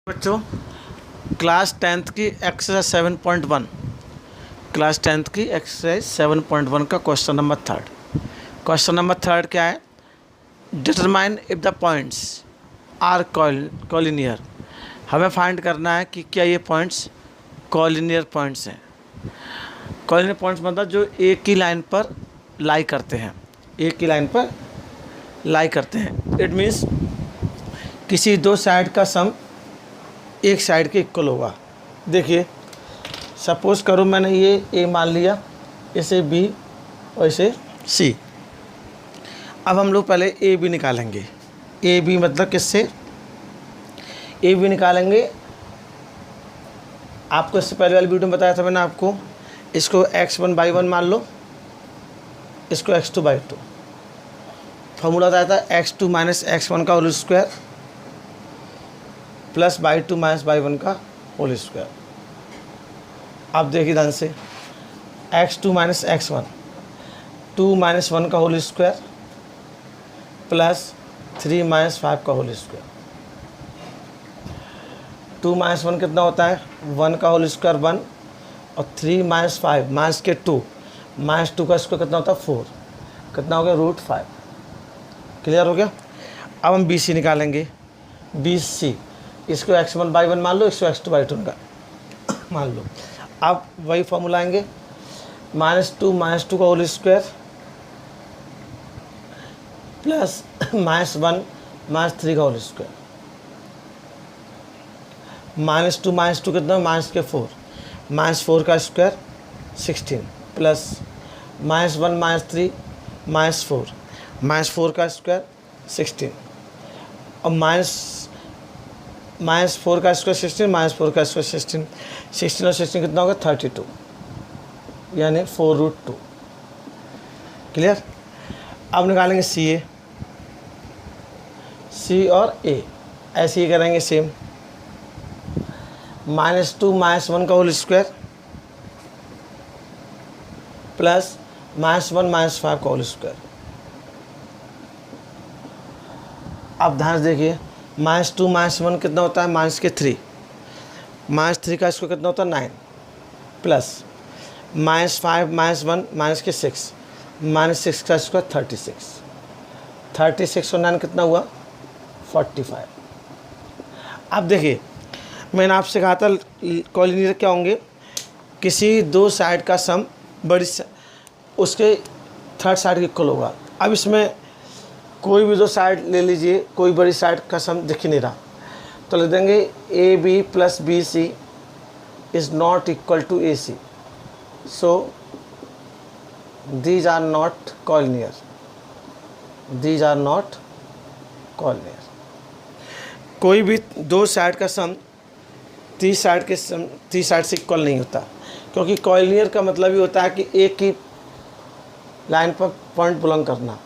बच्चों, class 10th की exercise 7.1 class 10th की एक्सरसाइज 7.1 का question number third. Question number third क्या है? Determine if the points are collinear. हमें फाइंड करना है कि क्या ये पॉइंट्स कॉलिनियर पॉइंट्स हैं। कॉलिनियर पॉइंट्स मतलब जो एक ही लाइन पर लाई करते हैं, एक ही लाइन पर लाई करते हैं। इट मीन्स किसी दो साइड का सम एक साइड के इक्वल होगा। देखिए, सपोज करो मैंने ये ए मान लिया, इसे बी और इसे सी। अब हम लोग पहले ए बी निकालेंगे। ए बी मतलब किससे? ए बी निकालेंगे। आपको इससे पहले वाली वीडियो में बताया था मैंने आपको, इसको x1/1 मान लो, इसको x2/2। फॉर्मूला बताया था x2 - x1 का whole square plus y2 - y1 का होल स्क्वायर। अब देखिए ध्यान से, x2 - x1 2 - 1 का होल स्क्वायर प्लस 3 - 5 का होल स्क्वायर। 2 - 1 कितना होता है? 1 का होल स्क्वायर 1 और 3 - 5 माइनस के 2 -2 का स्क्वायर कितना होता है? 4। कितना हो गया? √5। क्लियर हो गया? अब हम BC निकालेंगे। BC इसको x1/1 मान लो, इसको x2/2 का मान लो। अब वही फॉर्मूला आएंगे, -2 का होल स्क्वायर प्लस -1 - 3 का होल स्क्वायर। -2 कितना? -4 -4 का स्क्वायर 16 प्लस -1 - 3 -4 -4 का स्क्वायर 16 और -4 का स्क्वायर 16 -4 का स्क्वायर 16 16 और 16 कितना होगा? 32, यानी 4√2। क्लियर? अब निकालेंगे सी और ए। ऐसे ही करेंगे सेम। -2 - 1 का होल स्क्वायर प्लस -1 - 5 का होल स्क्वायर। अब ध्यान से देखिए, -2 - 1 कितना होता है? -3 -3 का स्क्वायर कितना होता है? 9 प्लस -5 - 1 -6 -6 का स्क्वायर 36 36 और 9 कितना हुआ? 45। अब देखिए, मैंने आपसे कहा था कॉलिनियर क्या होंगे? किसी दो साइड का सम उसके थर्ड साइड के इक्वल होगा। अब इसमें कोई भी दो साइड ले लीजिए, कोई बड़ी साइड का सम दिख ही नहीं रहा, तो लिख देंगे AB + BC is not equal to AC, so these are not collinear. These are not collinear. कोई भी दो साइड का सम तीसरी साइड से इक्वल नहीं होता, क्योंकि कॉलिनियर का मतलब ही होता है कि एक ही लाइन पर पॉइंट बिलोंग करना।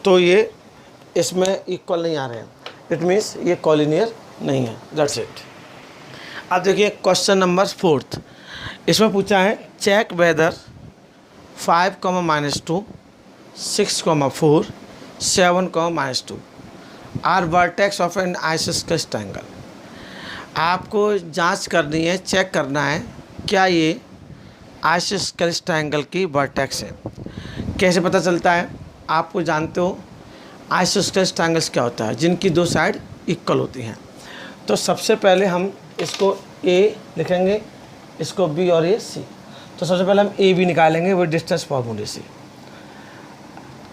तो ये इसमें इक्वल नहीं आ रहे हैं, इट मीन्स ये कॉलिनियर नहीं है। That's it. अब देखिए क्वेश्चन नंबर 4th। इसमें पूछा है check whether 5, -2 6, 4 7, -2 are vertex of an isosceles triangle. आपको जांच करनी है, चेक करना है क्या ये आइसोस्केलेस ट्रायंगल की वर्टेक्स है। कैसे पता चलता है? आपको जानते हो आइसोस्केलेस ट्रायंगल्स क्या होता है? जिनकी दो साइड इक्वल होती हैं। तो सबसे पहले हम इसको A लिखेंगे, इसको B और ये C। तो सबसे पहले हम AB निकालेंगे वो डिस्टेंस फॉर्मूले से।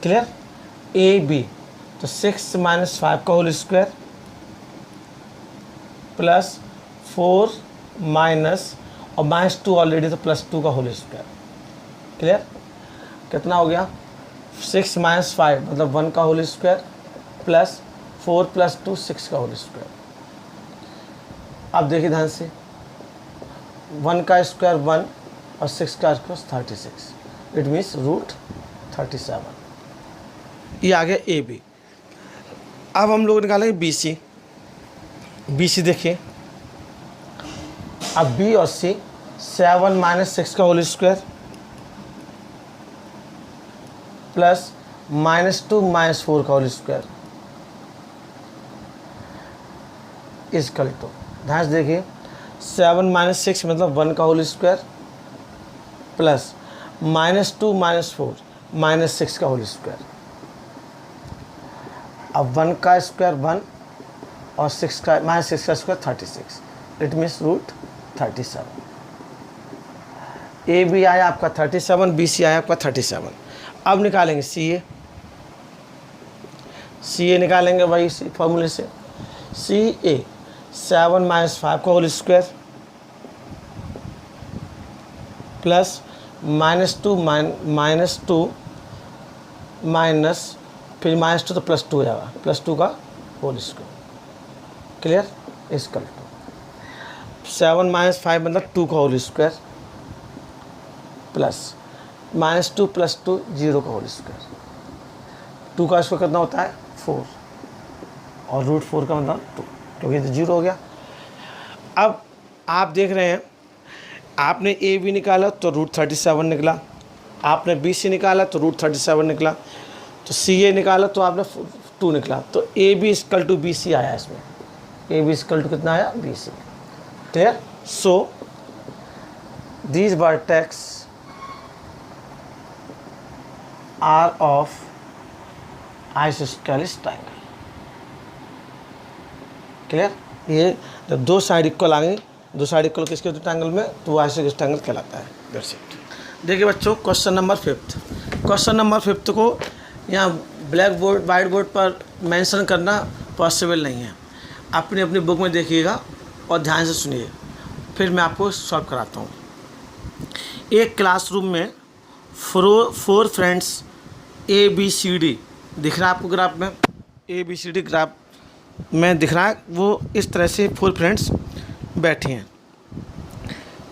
क्लियर? AB तो 6 - 5 का होल स्क्वायर प्लस 4 माइनस और -2 ऑलरेडी, तो +2 का होल स्क्वायर। क्लियर? कितना हो गया? 6 - 5 मतलब 1 का होल स्क्वायर प्लस 4 + 2 6 का होल स्क्वायर। अब देखिए ध्यान से, 1 का स्क्वायर 1 और 6 का स्क्वायर 36, इट मीन्स √37। ये आ गया AB। अब हम लोग निकालेंगे BC। BC देखिए, अब B और C 7 - 6 का होल स्क्वायर प्लस -2 - 4 का होल स्क्वायर इजकल टू ध्यान से देखिए, 7 माइनस 6 मतलब 1 का होल स्क्वायर प्लस -2 -4 -6 का होल स्क्वायर। अब 1 का स्क्वायर 1 और 6 का -6 का square 36, it means root 37। A B आया आपका 37, बी सी आया आपका 37। अब निकालेंगे सी ए निकालेंगे वही फॉर्मूले से। सी ए 7 माइनस 5 का होल स्क्वायर प्लस -2 माइनस फिर -2 तो +2 हो जाएगा, +2 का whole square. Clear? Equal to 7 minus 5 मतलब 2 का होल स्क्वायर प्लस -2 + 2 0 का होल स्क्वायर। 2 का स्क्वायर कितना होता है 4 और √4 का मतलब 2, क्योंकि तो 0 हो गया। अब आप देख रहे हैं, आपने ए बी निकाला तो √37 निकला, आपने बी सी निकाला तो √37 निकला, तो सी ए निकाला तो आपने 2 निकला, तो A B equal to B C आया। इसमें ए बी इक्वल टू कितना आया B C. Clear? So these vertex are of isosceles triangle. Clear? ये जब दो साइड इक्वल आएंगे, दो साइड इक्वल किसके ट्रायंगल में, तो वो आइसोस्केलिस ट्रायंगल कहलाता है। That's it. देखिए बच्चों, क्वेश्चन नंबर 5। क्वेश्चन नंबर 5 को यहाँ ब्लैक बोर्ड वाइट बोर्ड पर मेंशन करना पॉसिबल नहीं है। अपनी अपनी बुक में देखिएगा और ध्यान से सुनिए, फिर मैं आपको सॉल्व कराता हूँ। एक क्लासरूम में 4 फ्रेंड्स ABCD दिख रहा है आपको ग्राफ में, ABCD ग्राफ में दिख रहा है। वो इस तरह से 4 फ्रेंड्स बैठे हैं।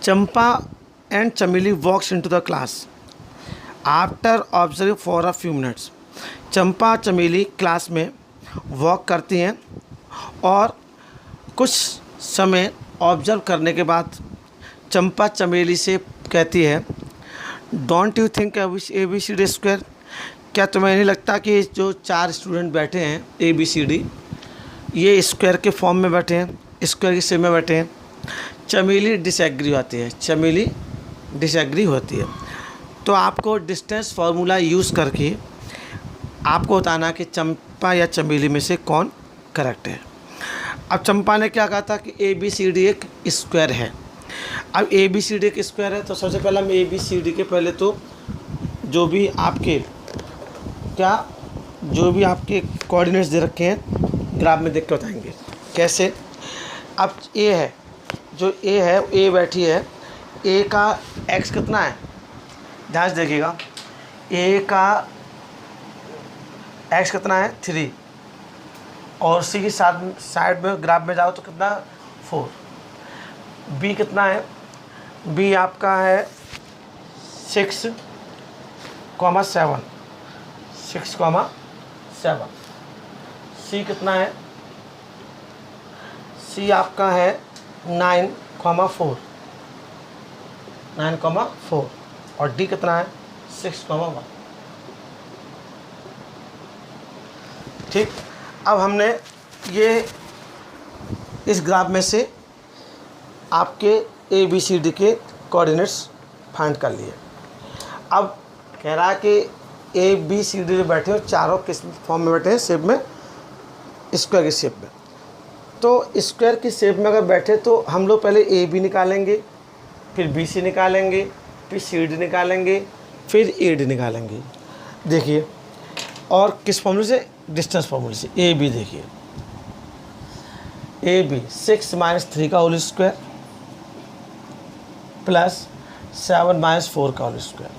Champa and Chameli walks into the class after observe for a few minutes. Champa Chameli class में वॉक करती हैं और कुछ समय ऑब्जर्व करने के बाद चंपा चमेली से कहती है, don't you think ABCD square, क्या तुम्हें नहीं लगता कि जो 4 स्टूडेंट बैठे हैं ABCD ये स्क्वायर के फॉर्म में बैठे हैं, स्क्वायर के शेप में बैठे हैं। चमेली डिसएग्री होती है, चमेली डिसएग्री होती है। तो आपको डिस्टेंस फार्मूला यूज़ करके आपको बताना कि चंपा या चमेली में से कौन करेक्ट है। अब चंपा ने क्या कहा था कि ABCD एक स्क्वायर है। अब ABCD एक स्क्वायर है तो सबसे पहले हम ABCD के पहले तो जो भी आपके कोऑर्डिनेट्स दे रखे हैं ग्राफ में देख के बताएंगे कैसे। अब A है, जो A है, A बैठी है, A का x कितना है, ध्यान से देखिएगा। A का x कितना है 3 और C की साइड में ग्राफ में जाओ तो कितना 4। B कितना है, B आपका है 6, 7। C कितना है, C आपका है 9, 4 और D कितना है 6, 1। ठीक। अब हमने ये इस ग्राफ में से आपके ABCD के कोऑर्डिनेट्स फाइंड कर लिए। अब कह रहा है कि ABCD बैठे हो, चारों किस फॉर्म में बैठे हैं, शेप में, स्क्वायर की शेप में। तो स्क्वायर की शेप में अगर बैठे तो हम लोग पहले AB निकालेंगे, फिर BC निकालेंगे, फिर CD निकालेंगे, फिर AD निकालेंगे। देखिए, और किस फॉर्मूले से, डिस्टेंस फॉर्मूले से। AB देखिए, AB 6 - 3 का होल स्क्वायर प्लस 7 - 4 का होल स्क्वायर।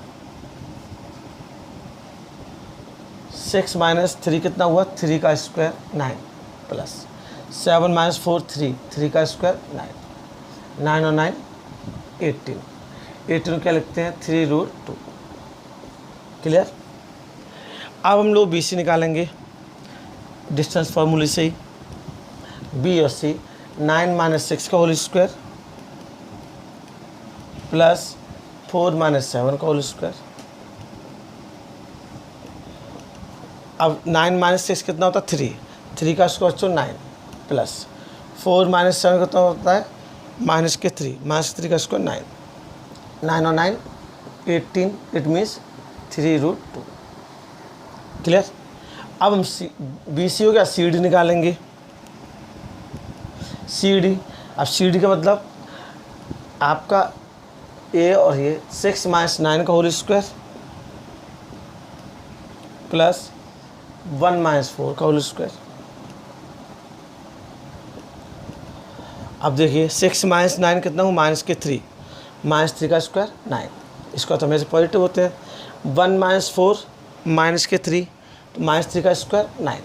6 - 3 कितना हुआ, 3 का स्क्वायर 9 प्लस 7 - 4 3 का स्क्वायर 9 और 9 18 क्या लिखते हैं 3√2। क्लियर? अब हम लोग BC निकालेंगे डिस्टेंस फार्मूले से ही। B और C 9 - 6 का होल स्क्वायर प्लस 4 - 7 का होल स्क्वायर। अब 9 - 6 कितना होता है 3 का स्क्वायर तो 9 प्लस 4 माइनस 7 कितना होता है, माइनस के 3, माइनस 3 का स्क्वायर 9, 9 और 9 18, इट मीन्स 3√2। क्लियर। अब हम बी सी हो गया, सी डी निकालेंगे। सी डी, अब सी डी का मतलब आपका ए और ये 6 माइनस 9 का होल स्क्वायर प्लस 1 माइनस 4 का होल स्क्वायर। अब देखिए 6 माइनस 9 कितना हो, माइनस के 3, माइनस 3 का स्क्वायर 9, इसको तो हमेशा पॉजिटिव होते हैं। 1 माइनस 4 माइनस के 3, तो माइनस 3 का स्क्वायर 9,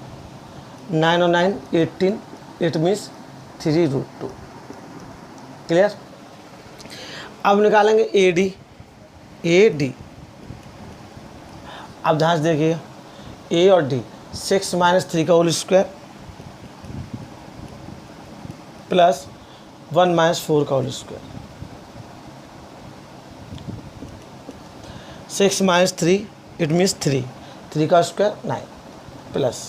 9 और 9 18, इट मीन्स 3√2। क्लियर। अब निकालेंगे ए डी, ए डी। अब ध्यान से देखिए ए और डी, 6 माइनस 3 का होल स्क्वायर प्लस 1 माइनस 4 का whole square. 6 minus 3 it means 3 का स्क्वायर 9 प्लस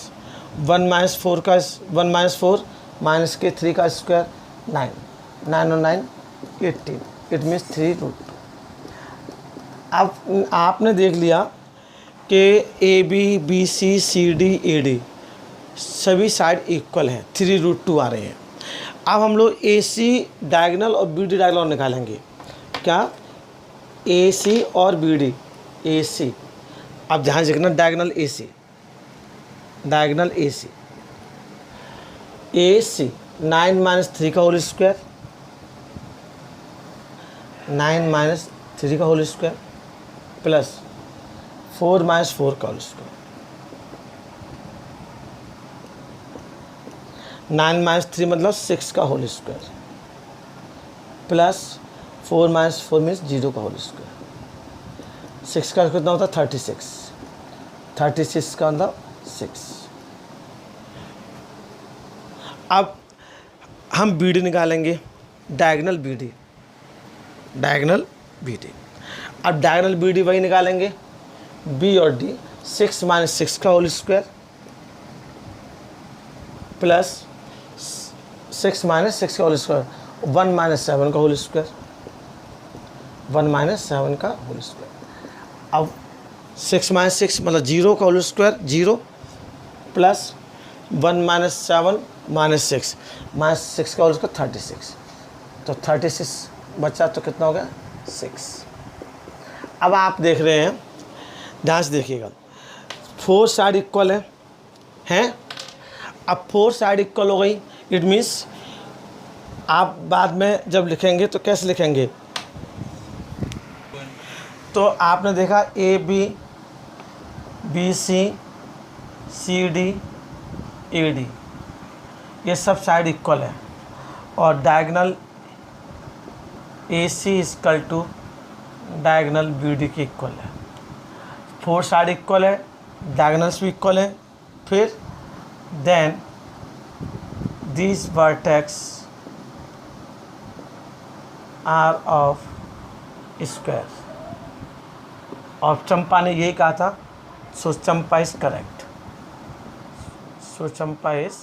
1 माइनस 4 का 1 माइनस 4 माइनस के 3 का स्क्वायर 9, 9 और 9 18, इट मीन्स 3√2। अब आपने देख लिया कि A B B C C D A D सभी साइड इक्वल हैं, 3√2 आ रहे हैं। अब हम लोग ए सी डायगनल और बी डी डायगनल निकालेंगे। क्या, ए सी और बी डी, ए सी। अब ध्यान से देखना, diagonal A C, diagonal A C, A C 9 minus 3 का होल स्क्वायर, 9 माइनस 3 का होल स्क्वायर प्लस 4 माइनस 4 का होल स्क्वायर। 9 माइनस 3 मतलब 6 का whole square plus 4 minus 4 means 0 का होल स्क्वायर। 6 का कितना होता है 36, 36 का मतलब 6। अब हम बी डी निकालेंगे, diagonal B D, diagonal B D. अब डायगनल बी डी वही निकालेंगे, बी और डी, 6 माइनस 6 का होल स्क्वायर प्लस 6 माइनस 6 का होल स्क्वायर, 1 माइनस 7 का होल स्क्वायर, 1 माइनस 7 का होल स्क्वायर। अब 6 माइनस 6 मतलब 0 का होल स्क्वायर 0 प्लस 1 माइनस 7 माइनस 6, माइनस 6 का होल स्क्वायर 36, तो 36 बचा तो कितना हो गया 6। अब आप देख रहे हैं, ध्यान से देखिएगा, 4 साइड इक्वल हैं। अब 4 साइड इक्वल हो गई, इट मीन्स आप बाद में जब लिखेंगे तो कैसे लिखेंगे, तो आपने देखा A B B C C D A D ये सब साइड इक्वल है और diagonal A C equal to diagonal B D के इक्वल है। 4 साइड इक्वल है, डायगनल्स भी इक्वल है। फिर then this vertex are of square. और चंपा ने यही कहा था, so Champa is correct, so Champa is